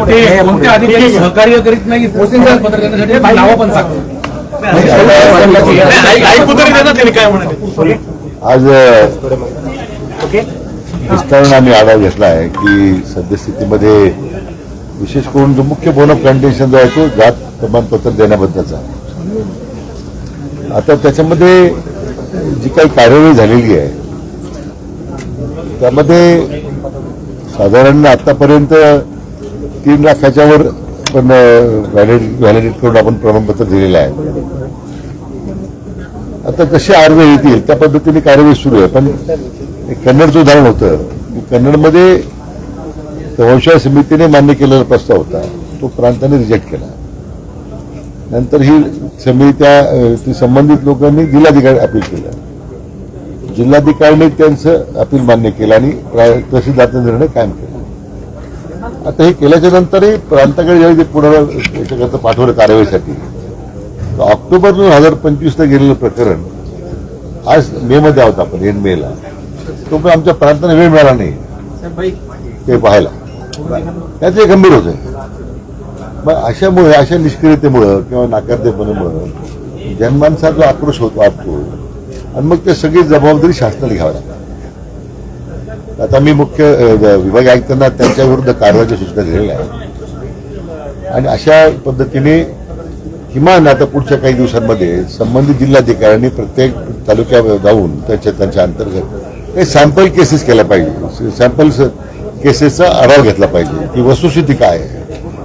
ते कोणत्या अधिकारी सहकार्य करीत नाही पत्र देण्यासाठी नावं पण सांगतो काय म्हणाले आज विस्ताराने आम्ही आढावा घेतला आहे की सद्यस्थितीमध्ये विशेष करून जो मुख्य बोन ऑफ कंडिशन जो आहे तो जात प्रमाणपत्र देण्याबद्दलचा. आता त्याच्यामध्ये जी काही कार्यवाही झालेली आहे त्यामध्ये साधारण आतापर्यंत 3 लाखाच्या वर पण व्हॅलिडेट करून आपण प्रमाणपत्र दिलेलं आहे. आता जसे अर्ज येतील त्या पद्धतीने कार्यवाही सुरू आहे. पण कन्नडचं उदाहरण होतं की कन्नडमध्ये वंशावळ समितीने मान्य केलेला प्रस्ताव होता तो प्रांताने रिजेक्ट केला. नंतर ही समिती संबंधित लोकांनी जिल्हाधिकारी अपील केलं. जिल्हाधिकाऱ्यांनी त्यांचं अपील मान्य केलं आणि तहसीलदारचा निर्णय कायम केला. आता हे केल्याच्या नंतरही प्रांताकडे ज्यावेळी पुनर्विचाराकरता पाठवलं कार्यवाहीसाठी ऑक्टोबर 2025ला गेलेलं प्रकरण आज मे मध्ये आहोत आपण एंड मेला तो पण आमच्या प्रांताने वेळ मिळाला नाही ते पाहायला. त्याचे गंभीर होते. मग अशामुळे अशा निष्क्रियतेमुळं किंवा नाकारतेपणामुळं जनमानसाचा जो आक्रोश वाटतो आणि मग ते सगळी जबाबदारी शासनाला घ्यावी लागते. आता मी मुख्य विभाग आयुक्तांना त्यांच्या विरुद्ध कारवाईच्या सूचना दिलेल्या आहेत आणि अशा पद्धतीने किमान आता पुढच्या काही दिवसांमध्ये संबंधित जिल्हाधिकाऱ्यांनी प्रत्येक तालुक्यात जाऊन त्यांच्या अंतर्गत काही सॅम्पल केसेस केल्या पाहिजे. सॅम्पल केसेसचा आढावा घेतला पाहिजे की वस्तुस्थिती काय आहे,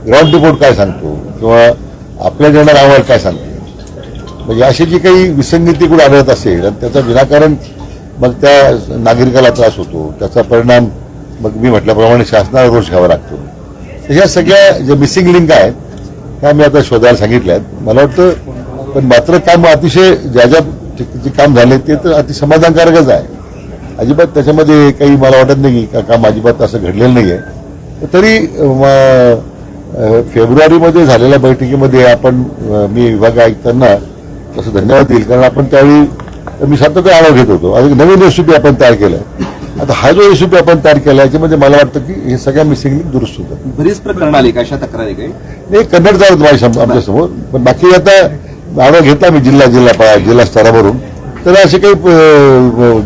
ग्राउंड रिपोर्ट काय सांगतो किंवा आपल्या देणारा अहवाल काय सांगतो. म्हणजे अशी जी काही विसंगती कुठे आढळत असेल आणि त्याचा विनाकारण मग त्या नागरिकाला त्रास होतो त्याचा परिणाम मग मी म्हटल्याप्रमाणे शासनाला रोष घ्यावा लागतो. तर ह्या सगळ्या ज्या मिसिंग लिंक आहेत त्या मी आता शोधायला सांगितल्या आहेत. मला वाटतं पण मात्र काम अतिशय ज्या जे काम झाले ते तर अतिसमाधानकारकच आहे. अजिबात त्याच्यामध्ये काही मला वाटत नाही की काम अजिबात असं घडलेलं नाही आहे. तरी फेब्रुवारीमध्ये झालेल्या बैठकीमध्ये आपण मी विभाग आयुक्तांना तसं धन्यवाद देईल कारण आपण त्यावेळी मी सातत्याने आढावा घेत होतो. आणि नवीन रेसिपी आपण तयार केलं. आता हा जो रेसिपी आपण तयार केला याच्यामध्ये मला वाटतं की हे सगळ्या मिसिंग दुरुस्त होतं. बरीच प्रकरण आली का अशा तक्रारी काही नाही कन्नड चालत माझ्या आमच्यासमोर. पण बाकी आता आढावा घेतला मी जिल्हा स्तरावरून. तर असे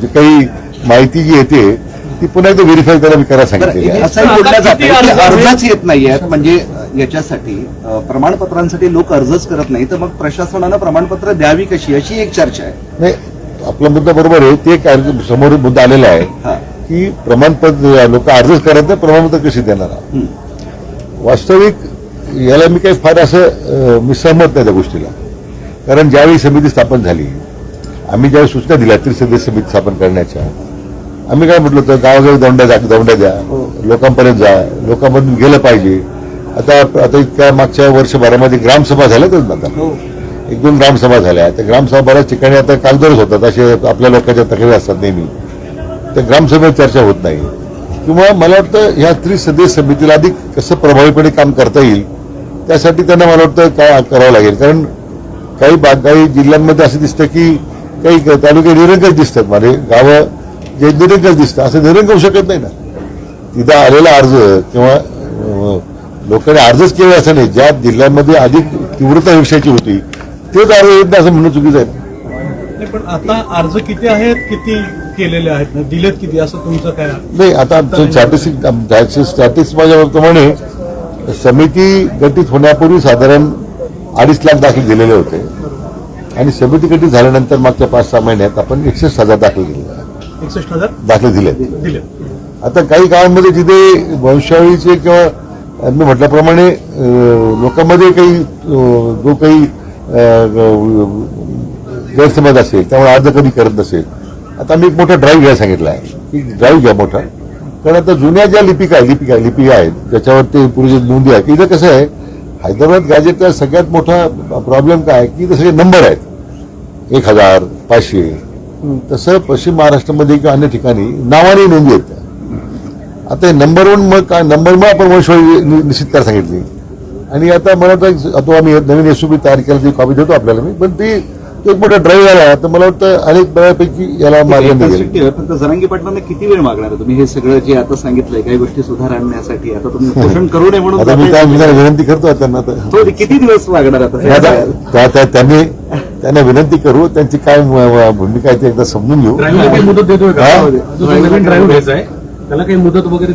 काही माहिती जी येते ती पुन्हा एकदा व्हेरीफाय करायला मी करायला सांगितलेली आहे. असंही बोललं जातं की अर्जच येत नाहीयेत म्हणजे याच्यासाठी प्रमाणपत्रांसाठी लोक अर्जच करत नाही तर मग प्रशासनानं प्रमाणपत्र द्यावी कशी अशी एक चर्चा आहे. नाही आपला मुद्दा बरोबर आहे. ते एक समोर मुद्दा आलेला आहे की प्रमाणपत्र लोक अर्जच करत नाही प्रमाणपत्र कशी देणार. वास्तविक याला मी काही फार असं मी सहमत नाही त्या गोष्टीला. कारण ज्यावेळी समिती स्थापन झाली आम्ही ज्यावेळी सूचना दिल्या त्रिसदस्यीय समिती स्थापन करण्याच्या आम्ही काय म्हटलं होतं गावोगावी दौंड्या द्या लोकांपर्यंत जा लोकांपर्यंत गेलं पाहिजे. आता इतक्या मागच्या वर्षभरामध्ये ग्रामसभा झाल्यातच आता 1-2 ग्रामसभा झाल्या. त्या ग्रामसभा बऱ्याच ठिकाणी आता कागदोरच होतात असे आपल्या लोकांच्या तक्रारी असतात नेहमी. त्या ग्रामसभेत चर्चा होत नाही किंवा मला वाटतं ह्या त्रिसदस्यीय समितीला अधिक कसं प्रभावीपणे काम करता येईल त्यासाठी त्यांना मला वाटतं काय करावं लागेल. कारण काही जिल्ह्यांमध्ये असं दिसतं की काही तालुके निरंकुश दिसतात म्हणजे गावं जे निरंकुश दिसतं असं निरंकुश होऊ शकत नाही ना. तिथं आलेला अर्ज किंवा लोकांनी अर्जच केले असं नाही. ज्या जिल्ह्यांमध्ये अधिक तीव्रता विषयाची होती तेच अर्ज येत नाही असं म्हणणं चुकीचं आहे. पण आता अर्ज किती आहेत किती केलेले आहेत दिलेत किती असं तुमचं काय नाही. आता स्टॅटिस्टिक्स माझ्याप्रमाणे समिती गठीत होण्यापूर्वी साधारण 2.5 लाख दाखले दिलेले होते आणि समिती गठीत झाल्यानंतर मागच्या 5-6 महिन्यात आपण 61,000 दाखले दिले. 61,000 दाखले दिले. आता काही गावांमध्ये जिथे वंशावळीचे किंवा मी म्हटल्याप्रमाणे लोकांमध्ये जो काही गैरसमज असेल त्यामुळे अर्ज कधी करत नसेल. आता आम्ही एक मोठा ड्राईव्ह घ्यायला सांगितला आहे की ड्राईव्ह घ्या मोठा. कारण आता जुन्या ज्या लिपिका आहेत ज्याच्यावर ते पूर्वी नोंदी आहे की इथं कसं आहे हैदराबाद गॅजेटचा सगळ्यात मोठा प्रॉब्लेम काय की इथं सगळे नंबर आहेत 1000, 500. तसं पश्चिम महाराष्ट्रामध्ये किंवा अन्य ठिकाणी नावाने नोंदी आहेत. आता हे नंबरवर मग काय नंबरमुळे आपण वंशवळ निश्चित करायला सांगितली आणि आता मला वाटतं आता आम्ही नवीन एसओपी तयार केला ती कॉपी देतो आपल्याला मी. पण ती तो एक मोठा ड्राईव्ह आला तर मला वाटतं अनेक बऱ्यापैकी याला मार्ग निघेल. सुट्टीवर फक्त जरांगी पाटलांना किती वेळ मागणार आहे तुम्ही हे सगळं जे आता सांगितलंय काही गोष्टी सुधार आणण्यासाठी आता तुम्ही उपोषण करू नये म्हणून आता मी काय जाताय. विनंती करतो त्यांना आता. तो किती दिवस मागणार आता त्यांना विनंती करू, त्यांची काय भूमिका आहे ते एकदा समजून घेऊ. ड्रायव्हरला काही मुदत देतोय का? हा? जो नवीन ड्रायव्हर घ्यायचा आहे त्याला काही मुदत वगैरे